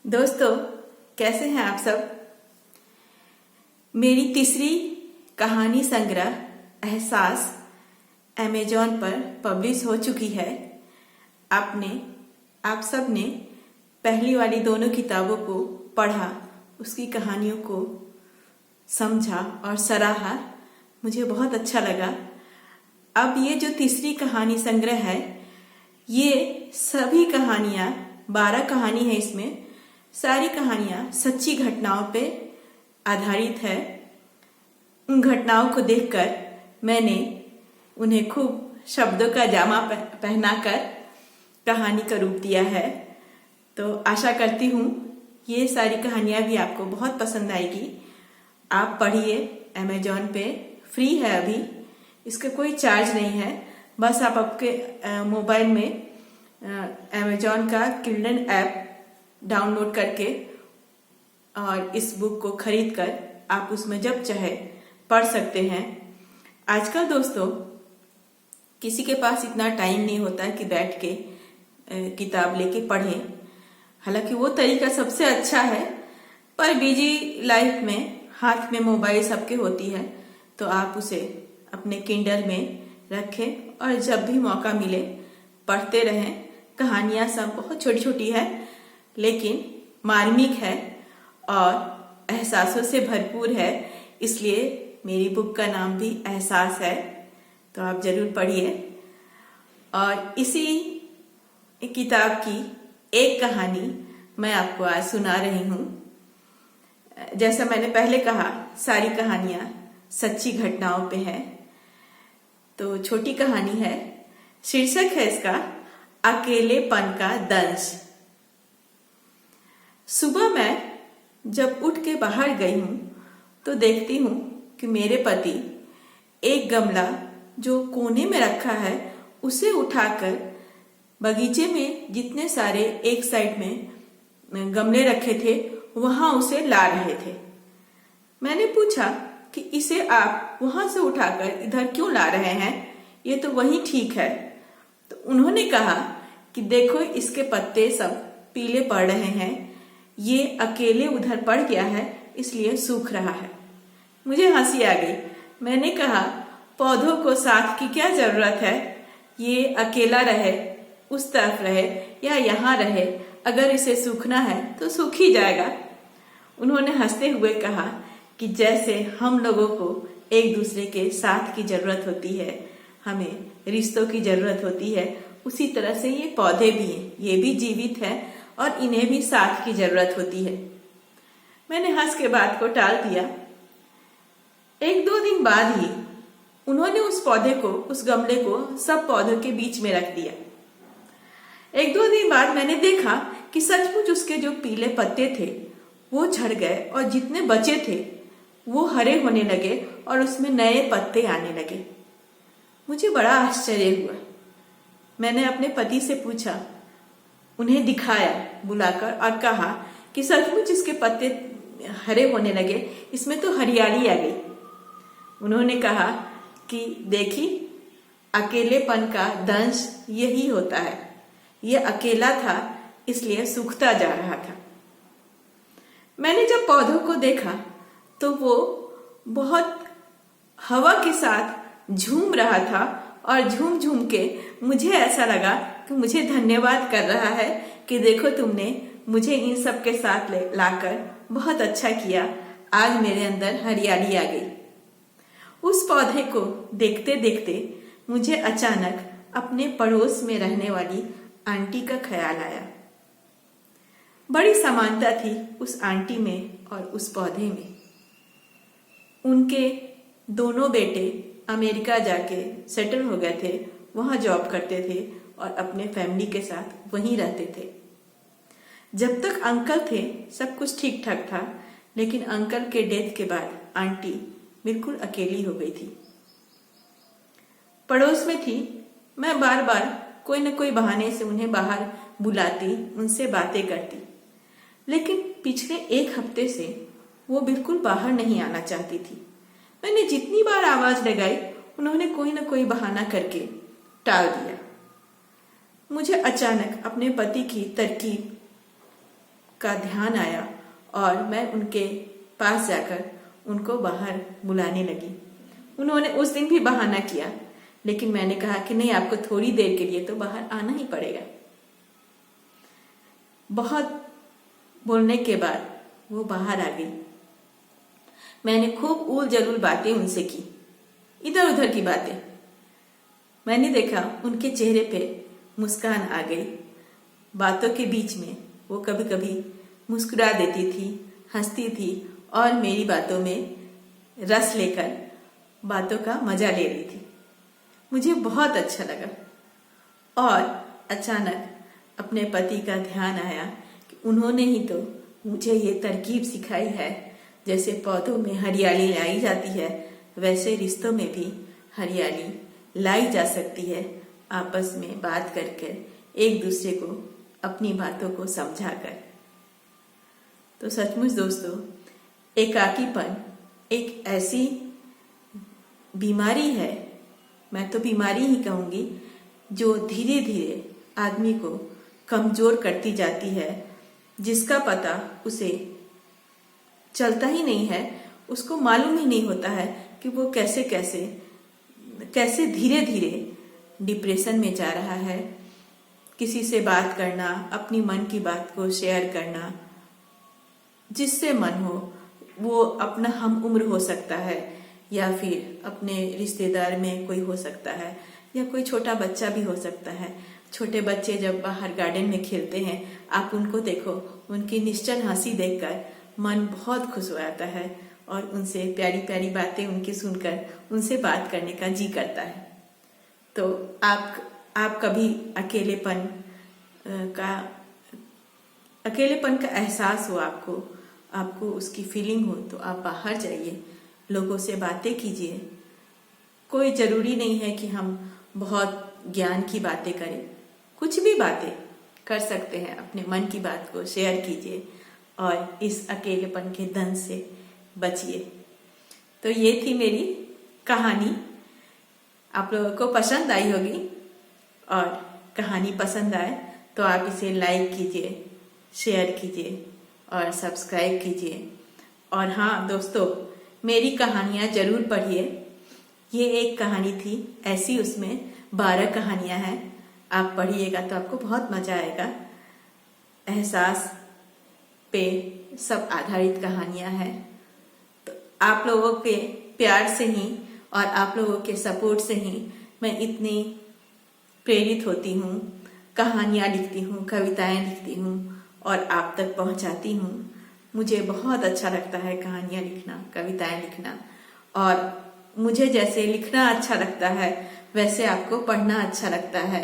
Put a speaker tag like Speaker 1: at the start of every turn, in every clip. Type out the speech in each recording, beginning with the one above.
Speaker 1: दोस्तों, कैसे हैं आप सब। मेरी तीसरी कहानी संग्रह एहसास अमेजॉन पर पब्लिश हो चुकी है। आप सब ने पहली वाली दोनों किताबों को पढ़ा, उसकी कहानियों को समझा और सराहा। मुझे बहुत अच्छा लगा। अब ये जो तीसरी कहानी संग्रह है, ये सभी कहानियां 12 कहानी है। इसमें सारी कहानियां सच्ची घटनाओं पे आधारित है। उन घटनाओं को देखकर मैंने उन्हें खूब शब्दों का जामा पहनाकर कहानी का रूप दिया है। तो आशा करती हूँ ये सारी कहानियां भी आपको बहुत पसंद आएगी। आप पढ़िए, अमेजॉन पे फ्री है अभी, इसका कोई चार्ज नहीं है। बस आप आपके मोबाइल में अमेजॉन का किंडल ऐप डाउनलोड करके और इस बुक को खरीद कर आप उसमें जब चाहे पढ़ सकते हैं। आजकल दोस्तों किसी के पास इतना टाइम नहीं होता है कि बैठ के किताब लेके पढ़ें। हालांकि वो तरीका सबसे अच्छा है, पर बिजी लाइफ में हाथ में मोबाइल सबके होती है, तो आप उसे अपने किंडल में रखें और जब भी मौका मिले पढ़ते रहें। कहानियां सब बहुत छोटी छोटी है, लेकिन मार्मिक है और एहसासों से भरपूर है। इसलिए मेरी बुक का नाम भी एहसास है, तो आप जरूर पढ़िए। और इसी किताब की एक कहानी मैं आपको आज सुना रही हूँ। जैसा मैंने पहले कहा, सारी कहानियां सच्ची घटनाओं पे है। तो छोटी कहानी है, शीर्षक है इसका अकेलेपन का दंश। सुबह मैं जब उठ के बाहर गई हूं तो देखती हूं कि मेरे पति एक गमला जो कोने में रखा है उसे उठाकर बगीचे में जितने सारे एक साइड में गमले रखे थे वहां उसे ला रहे थे। मैंने पूछा कि इसे आप वहां से उठाकर इधर क्यों ला रहे हैं, ये तो वही ठीक है। तो उन्होंने कहा कि देखो इसके पत्ते सब पीले पड़ रहे हैं, ये अकेले उधर पड़ गया है इसलिए सूख रहा है। मुझे हंसी आ गई। मैंने कहा पौधों को साथ की क्या जरूरत है, ये अकेला रहे, उस तरफ रहे या यहाँ रहे, अगर इसे सूखना है तो सूख ही जाएगा। उन्होंने हंसते हुए कहा कि जैसे हम लोगों को एक दूसरे के साथ की जरूरत होती है, हमें रिश्तों की जरूरत होती है, उसी तरह से ये पौधे भी हैं, ये भी जीवित है और इन्हें भी साथ की जरूरत होती है। मैंने हंस के बात को टाल दिया। 1-2 दिन बाद ही उन्होंने उस पौधे को, उस गमले को सब पौधों के बीच में रख दिया। 1-2 दिन बाद मैंने देखा कि सचमुच उसके जो पीले पत्ते थे वो झड़ गए और जितने बचे थे वो हरे होने लगे और उसमें नए पत्ते आने लगे। मुझे बड़ा आश्चर्य हुआ। मैंने अपने पति से पूछा, उन्हें दिखाया बुलाकर और कहा कि सचमुच इसके पत्ते हरे होने लगे, इसमें तो हरियाली आ गई। उन्होंने कहा कि देखी, अकेलेपन का दंश यही होता है, ये अकेला था इसलिए सूखता जा रहा था। मैंने जब पौधों को देखा तो वो बहुत हवा के साथ झूम रहा था और झूम झूम के मुझे ऐसा लगा कि मुझे धन्यवाद कर रहा है कि देखो तुमने मुझे इन सब के साथ लाकर बहुत अच्छा किया, आज मेरे अंदर हरियाली आ गई। उस पौधे को देखते देखते मुझे अचानक अपने पड़ोस में रहने वाली आंटी का ख्याल आया। बड़ी समानता थी उस आंटी में और उस पौधे में। उनके दोनों बेटे अमेरिका जाके सेटल हो गए थे, वहां जॉब करते थे और अपने फैमिली के साथ वहीं रहते थे। जब तक अंकल थे सब कुछ ठीक ठाक था, लेकिन अंकल के डेथ के बाद आंटी बिल्कुल अकेली हो गई थी। पड़ोस में थी, मैं बार बार कोई न कोई बहाने से उन्हें बाहर बुलाती, उनसे बातें करती, लेकिन पिछले 1 हफ्ते से वो बिल्कुल बाहर नहीं आना चाहती थी। मैंने जितनी बार आवाज लगाई उन्होंने कोई न कोई बहाना करके टाल दिया। मुझे अचानक अपने पति की तरकीब का ध्यान आया और मैं उनके पास जाकर उनको बाहर बुलाने लगी। उन्होंने उस दिन भी बहाना किया, लेकिन मैंने कहा कि नहीं, आपको थोड़ी देर के लिए तो बाहर आना ही पड़ेगा। बहुत बोलने के बाद वो बाहर आ गई। मैंने खूब उल जलूल बातें उनसे की, इधर उधर की बातें। मैंने देखा उनके चेहरे पे मुस्कान आ गई। बातों के बीच में वो कभी कभी मुस्कुरा देती थी, हंसती थी और मेरी बातों में रस लेकर बातों का मजा ले रही थी। मुझे बहुत अच्छा लगा और अचानक अपने पति का ध्यान आया कि उन्होंने ही तो मुझे ये तरकीब सिखाई है, जैसे पौधों में हरियाली लाई जाती है वैसे रिश्तों में भी हरियाली लाई जा सकती है, आपस में बात करके एक दूसरे को अपनी बातों को समझाकर। तो सचमुच दोस्तों, एकाकीपन एक ऐसी बीमारी है, मैं तो बीमारी ही कहूँगी, जो धीरे धीरे आदमी को कमजोर करती जाती है, जिसका पता उसे चलता ही नहीं है। उसको मालूम ही नहीं होता है कि वो कैसे कैसे कैसे धीरे धीरे डिप्रेशन में जा रहा है। किसी से बात करना, अपनी मन की बात को शेयर करना, जिससे मन हो, वो अपना हम उम्र हो सकता है या फिर अपने रिश्तेदार में कोई हो सकता है या कोई छोटा बच्चा भी हो सकता है। छोटे बच्चे जब बाहर गार्डन में खेलते हैं, आप उनको देखो, उनकी निश्चल हंसी देखकर मन बहुत खुश हो जाता है और उनसे प्यारी प्यारी बातें उनकी सुनकर उनसे बात करने का जी करता है। तो आप कभी अकेलेपन का एहसास हो, आपको उसकी फीलिंग हो, तो आप बाहर जाइए, लोगों से बातें कीजिए। कोई जरूरी नहीं है कि हम बहुत ज्ञान की बातें करें, कुछ भी बातें कर सकते हैं। अपने मन की बात को शेयर कीजिए और इस अकेलेपन के दंश से बचिए। तो ये थी मेरी कहानी, आप लोगों को पसंद आई होगी और कहानी पसंद आए तो आप इसे लाइक कीजिए, शेयर कीजिए और सब्सक्राइब कीजिए। और हाँ दोस्तों, मेरी कहानियाँ जरूर पढ़िए। ये एक कहानी थी ऐसी, उसमें 12 कहानियाँ हैं। आप पढ़िएगा तो आपको बहुत मजा आएगा। एहसास पे सब आधारित कहानियाँ हैं। तो आप लोगों के प्यार से ही और आप लोगों के सपोर्ट से ही मैं इतनी प्रेरित होती हूँ, कहानियाँ लिखती हूँ, कविताएं लिखती हूँ और आप तक पहुँचाती हूँ। मुझे बहुत अच्छा लगता है कहानियाँ लिखना, कविताएं लिखना, और मुझे जैसे लिखना अच्छा लगता है वैसे आपको पढ़ना अच्छा लगता है।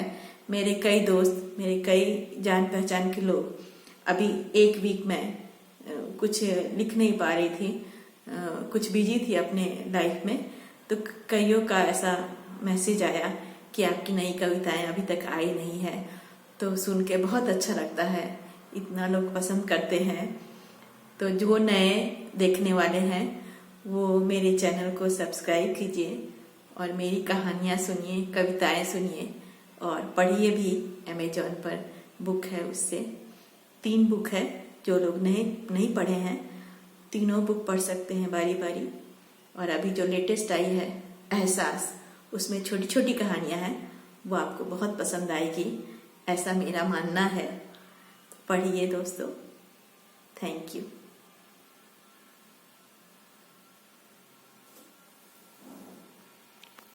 Speaker 1: मेरे कई दोस्त, मेरे कई जान पहचान के लोग अभी एक वीक में कुछ लिख नहीं पा रही थी, कुछ बिजी थी अपने लाइफ में, तो कईयों का ऐसा मैसेज आया कि आपकी नई कविताएं अभी तक आई नहीं है। तो सुन के बहुत अच्छा लगता है, इतना लोग पसंद करते हैं। तो जो नए देखने वाले हैं वो मेरे चैनल को सब्सक्राइब कीजिए और मेरी कहानियाँ सुनिए, कविताएं सुनिए और पढ़िए भी। अमेजॉन पर बुक है, उससे 3 बुक है। जो लोग नहीं पढ़े हैं, तीनों बुक पढ़ सकते हैं बारी बारी। और अभी जो लेटेस्ट आई है एहसास, उसमें छोटी छोटी कहानियाँ हैं, वो आपको बहुत पसंद आएगी, ऐसा मेरा मानना है। पढ़िए दोस्तों। Thank you.